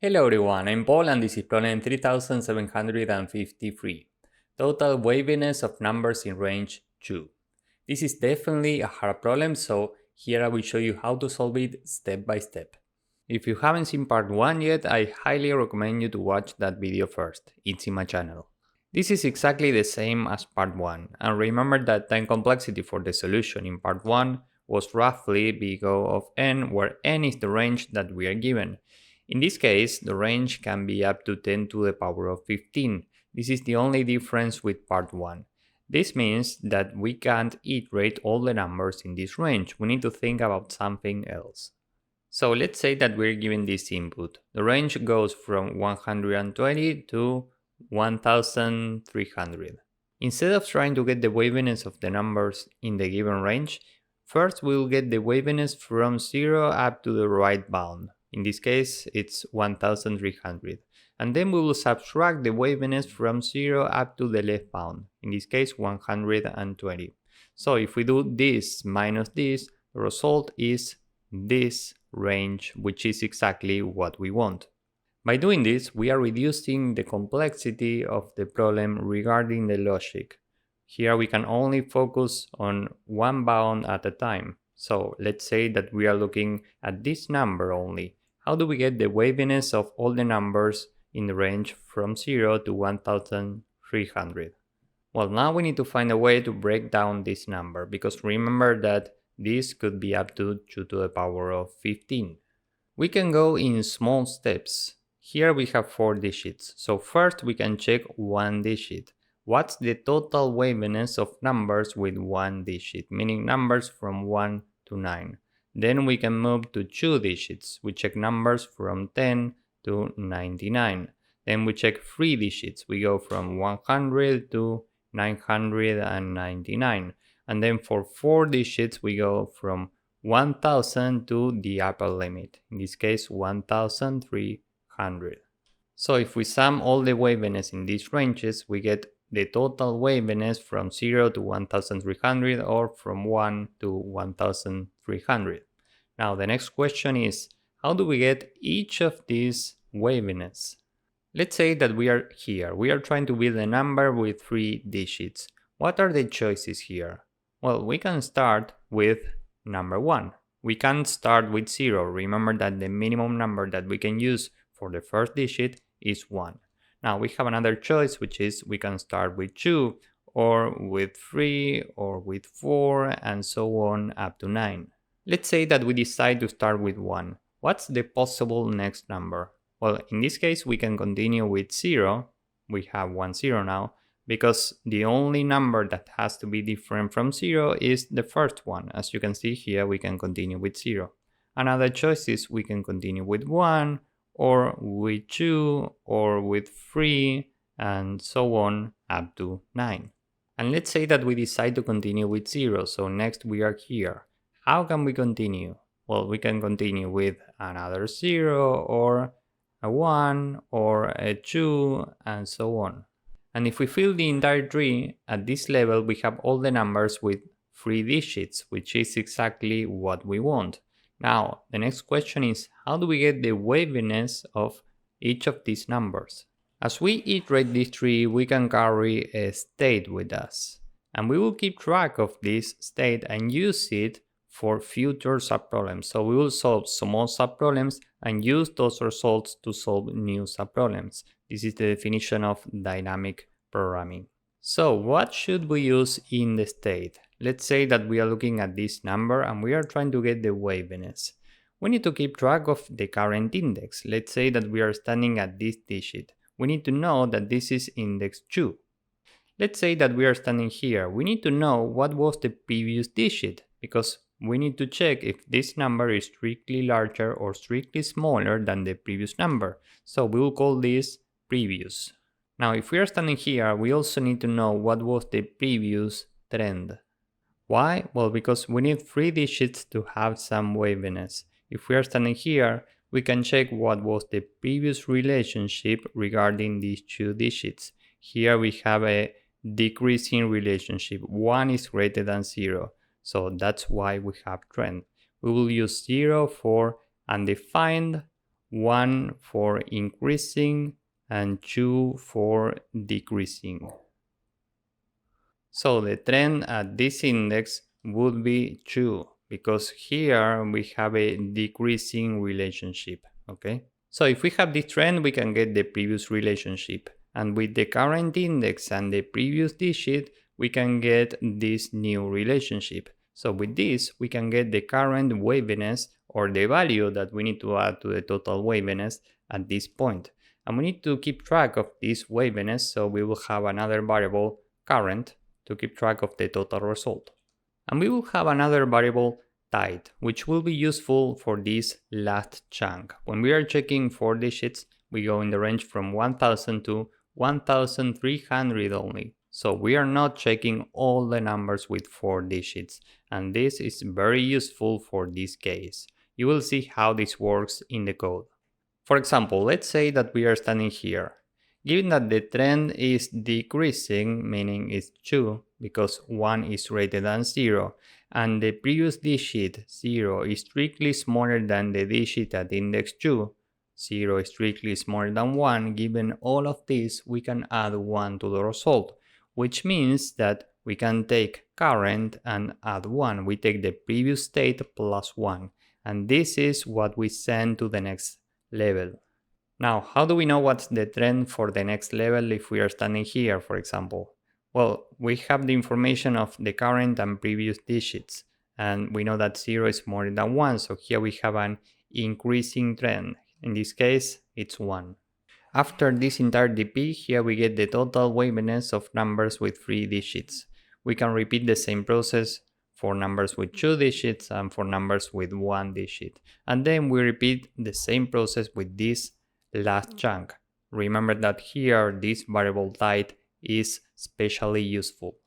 Hello everyone, I'm Paul and this is problem 3753. Total waviness of numbers in range 2. This is definitely a hard problem, so here I will show you how to solve it step by step. If you haven't seen part 1 yet, I highly recommend you to watch that video first. It's in my channel. This is exactly the same as part 1, and remember that time complexity for the solution in part 1 was roughly big O of n, where n is the range that we are given. In this case, the range can be up to 10 to the power of 15. This is the only difference with part 1. This means that we can't iterate all the numbers in this range. We need to think about something else. So let's say that we're given this input. The range goes from 120 to 1300. Instead of trying to get the waviness of the numbers in the given range, first we'll get the waviness from 0 up to the right bound. In this case, it's 1300. And then we will subtract the waviness from 0 up to the left bound. In this case, 120. So if we do this minus this, the result is this range, which is exactly what we want. By doing this, we are reducing the complexity of the problem regarding the logic. Here we can only focus on one bound at a time. So let's say that we are looking at this number only. How do we get the waviness of all the numbers in the range from 0 to 1300? Well, now we need to find a way to break down this number, because remember that this could be up to 2 to the power of 15. We can go in small steps. Here we have 4 digits, so first we can check one digit. What's the total waviness of numbers with one digit, meaning numbers from 1 to 9? Then we can move to 2 digits. We check numbers from 10 to 99. Then we check 3 digits. We go from 100 to 999. And then for 4 digits, we go from 1000 to the upper limit. In this case, 1300. So if we sum all the waviness in these ranges, we get the total waviness from 0 to 1300 or from 1 to 1300. Now the next question is, how do we get each of these waviness? Let's say that we are here. We are trying to build a number with 3 digits. What are the choices here? Well, we can start with number 1. We can't start with 0. Remember that the minimum number that we can use for the first digit is 1. Now we have another choice, which is we can start with 2 or with 3 or with 4 and so on up to 9. Let's say that we decide to start with 1. What's the possible next number? Well, in this case we can continue with 0. We have 1 0 now, because the only number that has to be different from 0 is the first one. As you can see here, we can continue with 0. Another choice is we can continue with 1 or with 2 or with 3 and so on up to 9. And let's say that we decide to continue with 0, so next we are here. How can we continue? Well, we can continue with another 0 or a 1 or a 2 and so on. And if we fill the entire tree, at this level we have all the numbers with 3 digits, which is exactly what we want. Now, the next question is, how do we get the waviness of each of these numbers? As we iterate this tree, we can carry a state with us. And we will keep track of this state and use it for future subproblems. So we will solve small subproblems and use those results to solve new subproblems. This is the definition of dynamic programming. So what should we use in the state? Let's say that we are looking at this number and we are trying to get the waviness. We need to keep track of the current index. Let's say that we are standing at this digit. We need to know that this is index 2. Let's say that we are standing here. We need to know what was the previous digit, because we need to check if this number is strictly larger or strictly smaller than the previous number. So we will call this previous. Now, if we are standing here, we also need to know what was the previous trend. Why? Well, because we need 3 digits to have some waviness. If we are standing here, we can check what was the previous relationship regarding these 2 digits. Here we have a decreasing relationship. 1 is greater than 0. So that's why we have trend. We will use 0 for undefined, 1 for increasing and 2 for decreasing. So the trend at this index would be 2 because here we have a decreasing relationship, okay? So if we have this trend, we can get the previous relationship. And with the current index and the previous digit, we can get this new relationship. So with this, we can get the current waviness or the value that we need to add to the total waviness at this point. And we need to keep track of this waviness, so we will have another variable, current, to keep track of the total result. And we will have another variable, tide, which will be useful for this last chunk. When we are checking 4 digits, we go in the range from 1000 to 1300 only. So we are not checking all the numbers with 4 digits, and this is very useful for this case. You will see how this works in the code. For example, let's say that we are standing here. Given that the trend is decreasing, meaning it's 2, because 1 is greater than 0, and the previous digit, 0, is strictly smaller than the digit at index 2, 0 is strictly smaller than 1, given all of this, we can add 1 to the result, which means that we can take current and add 1. We take the previous state plus 1, and this is what we send to the next level. Now, how do we know what's the trend for the next level if we are standing here, for example? Well, we have the information of the current and previous digits, and we know that 0 is more than 1, so here we have an increasing trend. In this case, it's 1. After this entire DP, here we get the total waviness of numbers with 3 digits. We can repeat the same process for numbers with 2 digits and for numbers with 1 digit. And then we repeat the same process with this last chunk. Remember that here this variable tide is especially useful.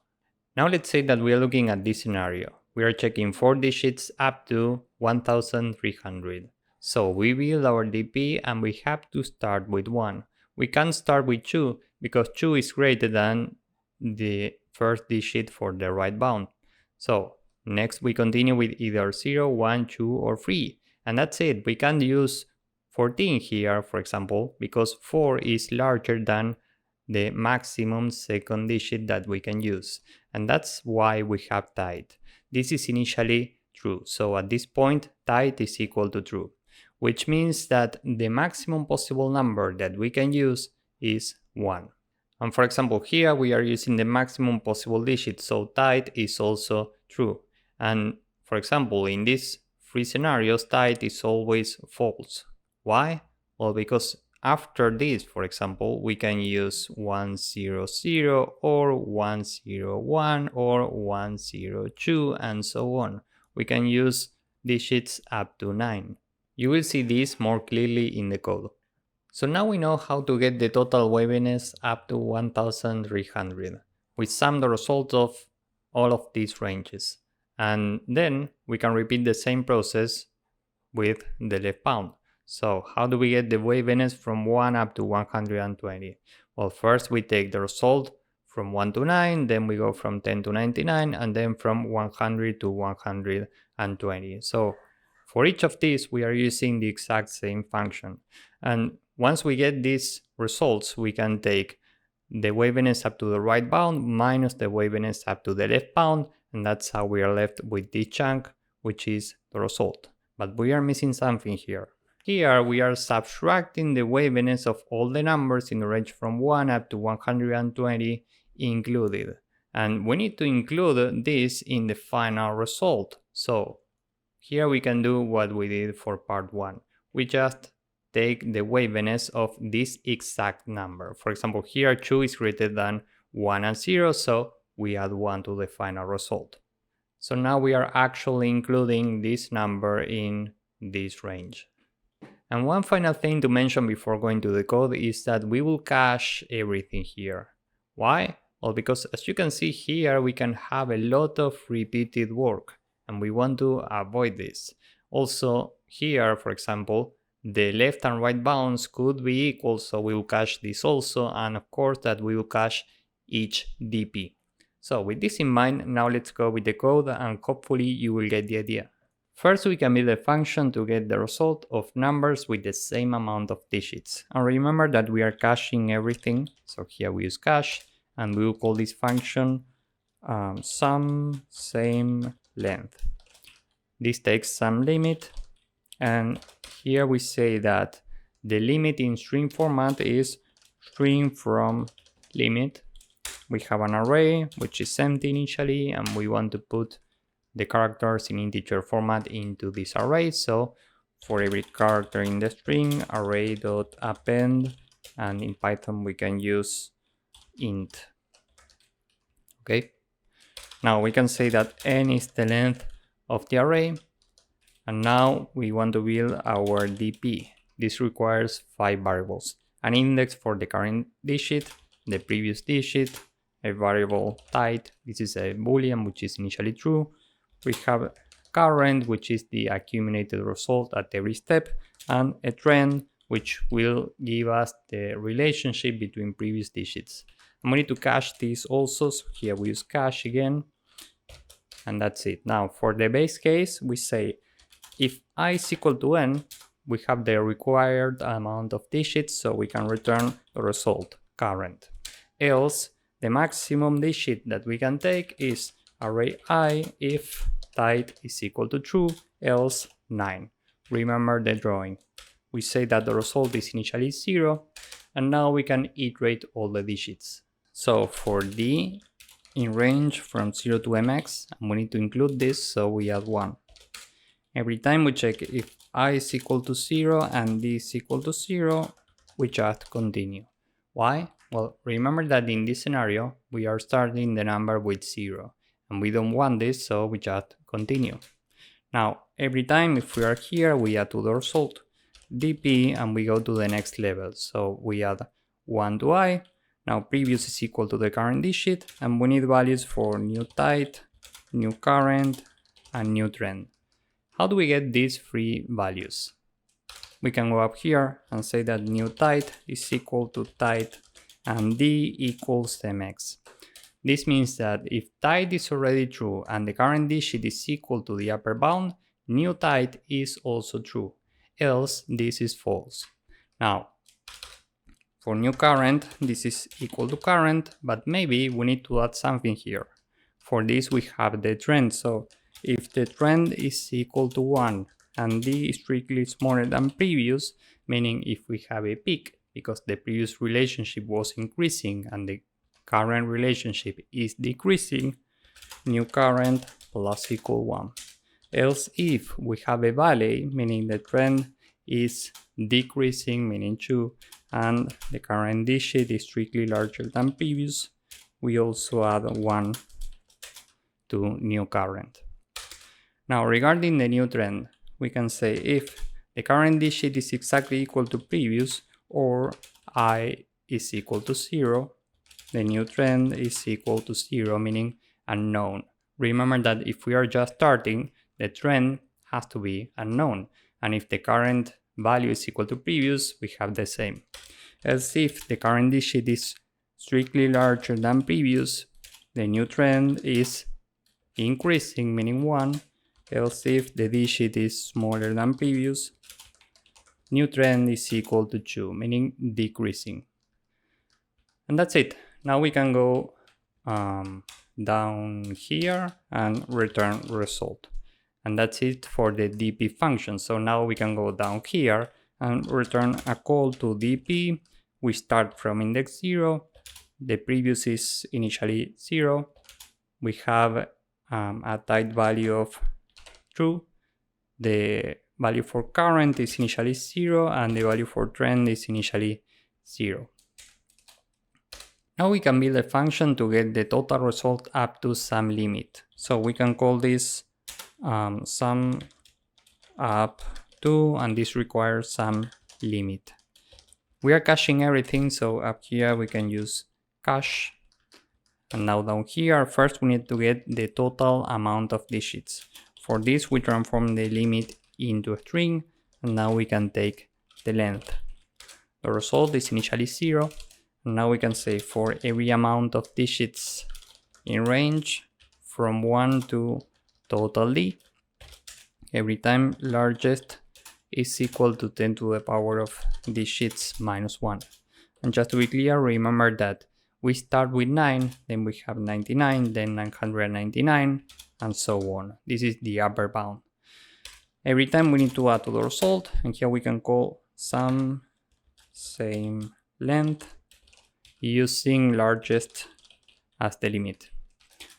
Now let's say that we are looking at this scenario. We are checking 4 digits up to 1300. So we build our DP and we have to start with 1. We can't start with 2 because 2 is greater than the first digit for the right bound. So next we continue with either 0, 1, 2 or 3. And that's it. We can use 14 here, for example, because 4 is larger than the maximum second digit that we can use. And that's why we have tide. This is initially true. So at this point, tide is equal to true, which means that the maximum possible number that we can use is 1. And for example, here we are using the maximum possible digit, so tide is also true. And for example, in these 3 scenarios, tide is always false. Why? Well, because after this, for example, we can use 100 or 101 or 102 and so on. We can use digits up to 9. You will see this more clearly in the code. So now we know how to get the total waviness up to 1300. We sum the result of all of these ranges. And then we can repeat the same process with the left bound. So how do we get the waviness from 1 up to 120? Well, first we take the result from 1 to 9, then we go from 10 to 99, and then from 100 to 120. So for each of these, we are using the exact same function. And once we get these results, we can take the waviness up to the right bound minus the waviness up to the left bound, and that's how we are left with this chunk, which is the result. But we are missing something here. Here we are subtracting the waviness of all the numbers in the range from 1 up to 120 included. And we need to include this in the final result. So here we can do what we did for part 1. We just take the waviness of this exact number. For example, here 2 is greater than 1 and 0, so we add 1 to the final result. So now we are actually including this number in this range. And one final thing to mention before going to the code is that we will cache everything here. Why? Well, because as you can see here, we can have a lot of repeated work, and we want to avoid this. Also, here, for example, the left and right bounds could be equal, so we will cache this also, and of course that we will cache each DP. So with this in mind, now let's go with the code and hopefully you will get the idea. First, we can build a function to get the result of numbers with the same amount of digits. And remember that we are caching everything. So here we use cache, and we will call this function sum same length. This takes some limit, and here we say that the limit in string format is string from limit. We have an array which is empty initially, and we want to put the characters in integer format into this array. So for every character in the string, array.append, and in Python we can use int. Okay, now we can say that n is the length of the array, and now we want to build our DP. This requires 5 variables: an index for the current digit, the previous digit, a variable type, this is a boolean which is initially true. We have current, which is the accumulated result at every step, and a trend, which will give us the relationship between previous digits. And we need to cache this also, so here we use cache again, and that's it. Now for the base case, we say if I is equal to n, we have the required amount of digits, so we can return the result, current. Else, the maximum digit that we can take is array I if type is equal to true, else 9. Remember the drawing. We say that the result is initially 0, and now we can iterate all the digits. So for d in range from 0 to mx, and we need to include this, so we add 1. Every time we check if I is equal to 0 and d is equal to 0, we just continue. Why? Well, remember that in this scenario, we are starting the number with 0, and we don't want this, so we just continue. Now, every time if we are here, we add to the result dp, and we go to the next level. So we add 1 to I. Now previous is equal to the current digit, and we need values for new type, new current, and new trend. How do we get these 3 values? We can go up here and say that new type is equal to type and d equals mx. This means that if type is already true and the current digit is equal to the upper bound, new type is also true, else this is false. Now, for new current, this is equal to current, but maybe we need to add something here. For this we have the trend, so if the trend is equal to 1 and d is strictly smaller than previous, meaning if we have a peak because the previous relationship was increasing and the current relationship is decreasing, new current plus equal 1. Else if we have a valley, meaning the trend is decreasing, meaning 2, and the current digit is strictly larger than previous, we also add 1 to new current. Now regarding the new trend, we can say if the current digit is exactly equal to previous, or I is equal to 0, the new trend is equal to 0, meaning unknown. Remember that if we are just starting, the trend has to be unknown, and if the current value is equal to previous, we have the same. Else if the current digit is strictly larger than previous, the new trend is increasing, meaning 1, else if the digit is smaller than previous, new trend is equal to 2, meaning decreasing. And that's it. Now we can go down here and return result. And that's it for the dp function. So now we can go down here and return a call to dp. We start from index 0. The previous is initially 0. We have a type value of true. The value for current is initially 0, and the value for trend is initially 0. Now we can build a function to get the total result up to some limit. So we can call this sum up to, and this requires some limit. We are caching everything, so up here we can use cache. And now down here, first we need to get the total amount of digits. For this we transform the limit into a string, and now we can take the length. The result is initially 0. Now we can say for every amount of digits in range from 1 to total d, every time largest is equal to 10 to the power of digits minus 1. And just to be clear, remember that we start with 9, then we have 99, then 999, and so on. This is the upper bound. Every time we need to add to the result, and here we can call sum same length using largest as the limit.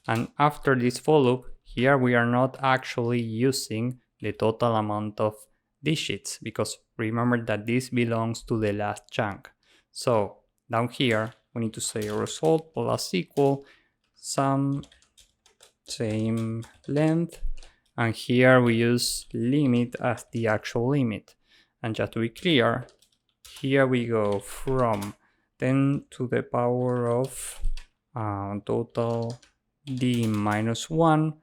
And after this for loop, here we are not actually using the total amount of digits, because remember that this belongs to the last chunk. So down here we need to say result plus equal sum same length, and here we use limit as the actual limit. And just to be clear, here we go from 10 to the power of total d minus 1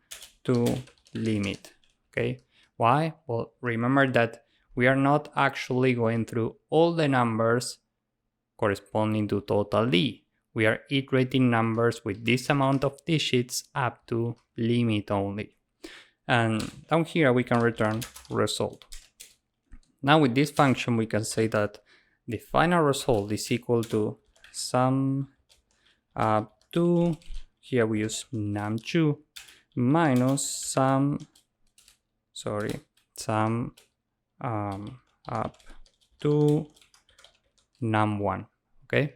to limit. Okay, why? Well, remember that we are not actually going through all the numbers corresponding to total d. We are iterating numbers with this amount of digits up to limit only. And down here we can return result. Now with this function we can say that the final result is equal to sum up to, here we use num2 minus sum up to num1. Okay,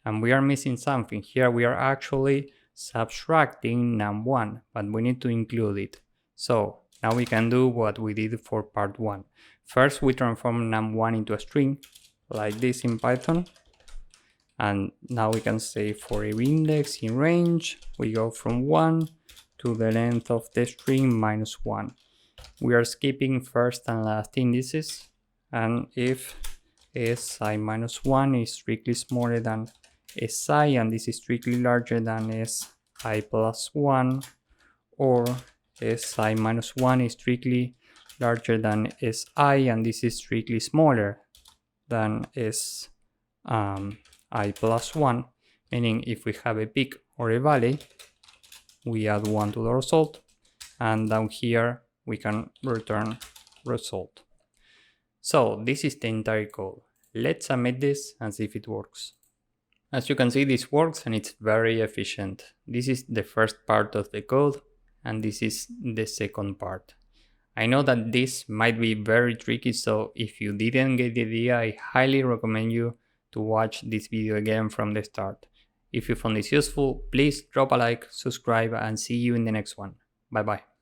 and we are missing something here. We are actually subtracting num1, but we need to include it. So now we can do what we did for part 1. First we transform num1 into a string like this in Python, and now we can say for every index in range we go from 1 to the length of the string minus 1. We are skipping first and last indices, and if si minus 1 is strictly smaller than si and this is strictly larger than si plus 1, or si minus 1 is strictly larger than si and this is strictly smaller than I plus 1, meaning if we have a peak or a valley, we add 1 to the result, and down here we can return result. So this is the entire code. Let's submit this and see if it works. As you can see, this works and it's very efficient. This is the first part of the code and this is the second part. I know that this might be very tricky, so if you didn't get the idea, I highly recommend you to watch this video again from the start. If you found this useful, please drop a like, subscribe, and see you in the next one. Bye bye.